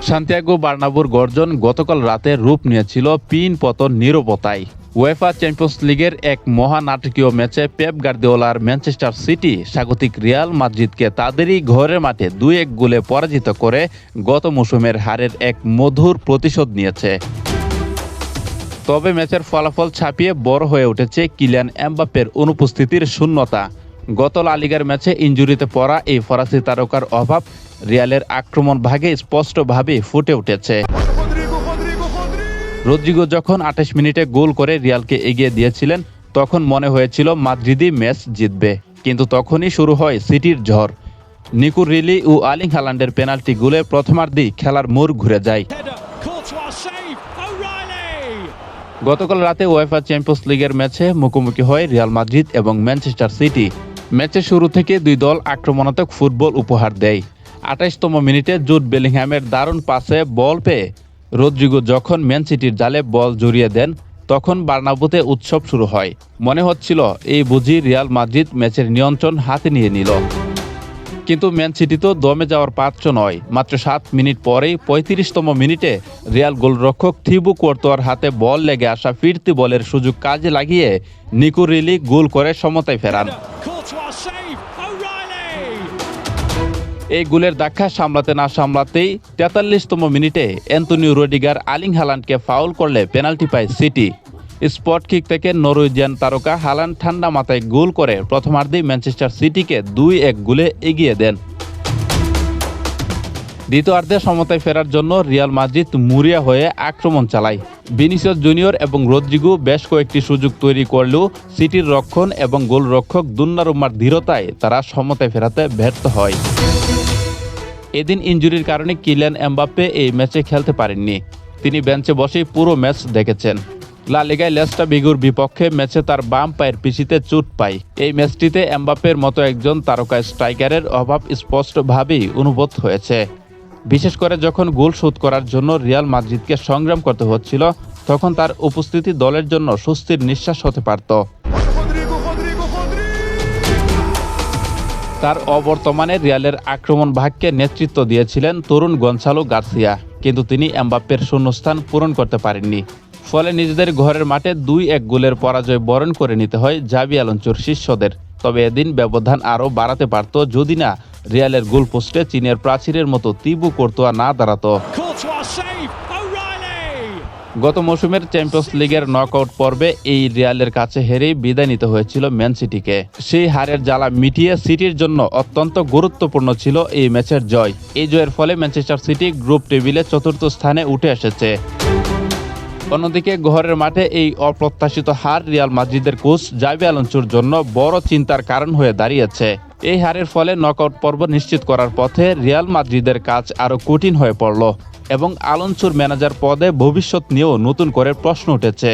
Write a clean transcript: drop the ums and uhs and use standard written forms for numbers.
Santiago বার্নাব্যুর গর্জন গতকাল রাতে রূপ নিয়েছিল পিন পতন নীরবতায়। উয়েফা চ্যাম্পিয়ন্স লিগের এক মহানাটকীয় ম্যাচে পেপ গার্দিওলার ম্যানচেস্টার সিটি স্বাগতিক রিয়াল মাদ্রিদকে তাদেরই ঘরের মাঠে 2-1 গোলে পরাজিত করে গত মৌসুমের হারের এক মধুর প্রতিশোধ নিয়েছে। তবে ম্যাচের ফলাফল ছাপিয়ে বড় হয়ে উঠেছে কিলিয়ান এমবাপ্পের অনুপস্থিতির শূন্যতা। গত লা লিগার ম্যাচে ইনজুরিতে পড়া এই ফরাসি তারকার অভাব রিয়ালের আক্রমণ ভাগে স্পষ্টভাবে ফুটে উঠেছে। রদ্রিগো যখন 28 মিনিটে গোল করে রিয়ালকে এগিয়ে দিয়েছিলেন তখন মনে হয়েছিল মাদ্রিদই ম্যাচ জিতবে, কিন্তু তখনই শুরু হয় সিটির ঝড়। নিকো রিলি ও আর্লিং হালান্ডের পেনাল্টি গোলে প্রথমার্ধেই খেলার মোড় ঘুরে যায়। গতকাল রাতে উয়েফা চ্যাম্পিয়ন্স লিগের ম্যাচে মুখোমুখি হয় রিয়াল মাদ্রিদ এবং ম্যানচেস্টার সিটি। ম্যাচের শুরু থেকে দুই দল আক্রমণাত্মক ফুটবল উপহার দেয়। 28তম মিনিটে জুড বেলিংহ্যামের দারুণ পাসে বল পেয়ে রদ্রিগো যখন ম্যান সিটির জালে বল জড়িয়ে দেন তখন বার্নাব্যুতে উৎসব শুরু হয়। মনে হচ্ছিল এই বুঝি রিয়াল মাদ্রিদ ম্যাচের নিয়ন্ত্রণ হাতে নিয়ে নিল। কিন্তু ম্যান সিটি তো দমে যাওয়ার পাত্র নয়। মাত্র 7 মিনিট পরেই 35তম মিনিটে রিয়াল গোলরক্ষক থিবো কোর্তোয়ার হাতে বল লেগে আসা ফিরতি বলের সুযোগ কাজে লাগিয়ে নিকো রিলি গোল করে সমতায় ফেরান। এই গোলের ধাক্কা সামলাতে না সামলাতেই 43তম মিনিটে অ্যান্তোনিও রুডিগার আর্লিং হালান্ডকে ফাউল করলে পেনাল্টি পায় সিটি। স্পট কিক থেকে নরওয়েজিয়ান তারকা হালান্ড ঠান্ডা মাথায় গোল করে প্রথমার্ধেই ম্যানচেস্টার সিটিকে 2-1 গোলে এগিয়ে দেন। দ্বিতীয়ার্ধে সমতায় ফেরার জন্য রিয়াল মাদ্রিদ মুরিয়া হয়ে আক্রমণ চালায়। ভিনিসিয়াস জুনিয়র এবং রদ্রিগো বেশ কয়েকটি সুযোগ তৈরি করলেও সিটির রক্ষণ এবং গোলরক্ষক দোন্নারুম্মার ধীরতায় তারা সমতায় ফেরাতে ব্যর্থ হয়। এদিন ইনজুরির কারণে কিলিয়ান এমবাপ্পে এই ম্যাচে খেলতে পারেননি। তিনি বেঞ্চে বসেই পুরো ম্যাচ দেখেছেন। লা লিগায় লেস্টা ভিগোর বিপক্ষে ম্যাচে তার বাম পায়ের পিছিতে চোট পায়। এই ম্যাচটিতে এমবাপ্পের মতো একজন তারকা স্ট্রাইকারের অভাব স্পষ্টভাবেই অনুভূত হয়েছে। বিশেষ করে যখন গোল শোধ করার জন্য রিয়াল মাদ্রিদকে সংগ্রাম করতে হচ্ছিল তখন তার উপস্থিতি দলের জন্য স্বস্তির নিঃশ্বাস হতে পারত। তার অবর্তমানে রিয়ালের আক্রমণ ভাগকে নেতৃত্ব দিয়েছিলেন তরুণ গনসালো গার্সিয়া, কিন্তু তিনি এমবাপ্পের শূন্যস্থান পূরণ করতে পারেননি। ফলে নিজেদের ঘরের মাঠে 2-1 গোলের পরাজয় বরণ করে নিতে হয় জাভি আলোনসোর শিষ্যদের। তবে এদিন ব্যবধান আরও বাড়াতে পারত যদি না রিয়ালের গোলপোস্টে চীনের প্রাচীরের মতো থিবো কোর্তোয়া না দাঁড়াতো। গত মৌসুমের চ্যাম্পিয়ন্স লিগের নকআউট পর্বে এই রিয়ালের কাছে হেরেই বিদায় নিতে হয়েছিল ম্যান সিটিকে। সেই হারের জ্বালা মিটিয়ে সিটির জন্য অত্যন্ত গুরুত্বপূর্ণ ছিল এই ম্যাচের জয়। এই জয়ের ফলে ম্যানচেস্টার সিটি গ্রুপ টেবিলে 4র্থ স্থানে উঠে এসেছে। অন্যদিকে ঘরের মাঠে এই অপ্রত্যাশিত হার রিয়াল মাদ্রিদের কোচ জাভি আলোনসোর জন্য বড় চিন্তার কারণ হয়ে দাঁড়িয়েছে। এই হারের ফলে নকআউট পর্ব নিশ্চিত করার পথে রিয়াল মাদ্রিদের কাজ আরও কঠিন হয়ে পড়ল এবং আলোনসোর ম্যানেজার পদে ভবিষ্যৎ নিয়েও নতুন করে প্রশ্ন উঠেছে।